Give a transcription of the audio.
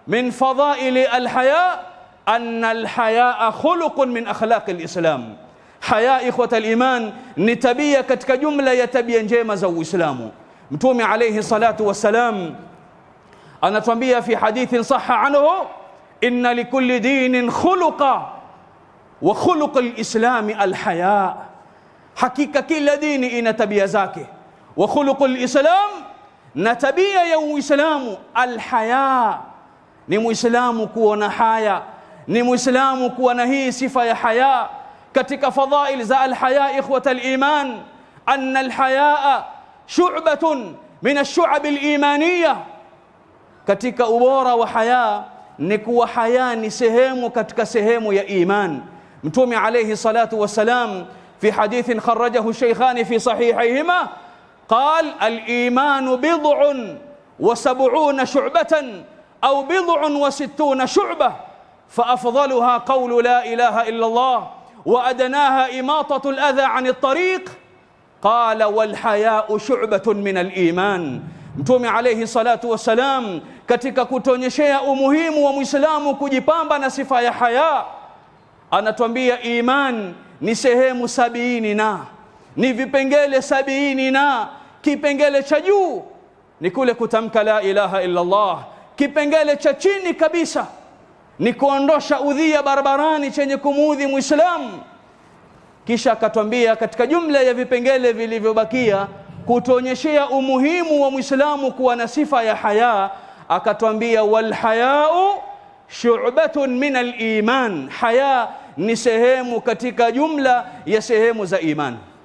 min fadaili alhaya anna alhayaa khuluqun min akhlaqi alislam. Haya, ikhwata aliman, ni tabia katika jumla ya tabia njema za Uislamu. Mtume alayhi salatu wassalam anatuambia fi hadithin sahha anhu, inna likulli dinin khuluqa wa khuluq alislam alhaya. Hakika kila dini ina tabia zake, wa khuluq alislam, na tabia ya Uislamu alhaya, ni Muislamu kuwa na haya, ni Muislamu kuwa na hii sifa ya haya. Katika fadhail za alhaya, ikhwata aliman, anna alhayaa shu'batun min ash-shu'ab al-imaniyah. Katika ubora wa haya ni kuwa haya ni sehemu katika sehemu ya iman. Mtume alayhi salatu wassalam fi hadithin kharrajahu shaykhan fi sahihayhima قال الإيمان بضع وسبعون شعبة أو بضع وستون شعبة فأفضلها قول لا إله إلا الله وأدناها إماطة الأذى عن الطريق قال والحياء شعبة من الإيمان. Mtume alayhi salatu wassalam katika kutuonyeshea umuhimu wa Muislamu kujipamba na sifa ya haya anatuambia iman ni sehemu 70 na ni vipengele 70, na kipengele cha juu ni kule kutamka la ilaha illa Allah. Kipengele cha chini kabisa ni kuondosha udhia barabarani chenye kumuudhi Muislamu. Kisha akatwambia katika jumla ya vipengele vilivyobakia kutuonyeshea umuhimu wa Muislamu kuwa na sifa ya haya, akatwambia wal hayau shu'batun min al iman. Haya ni sehemu katika jumla ya sehemu za iman.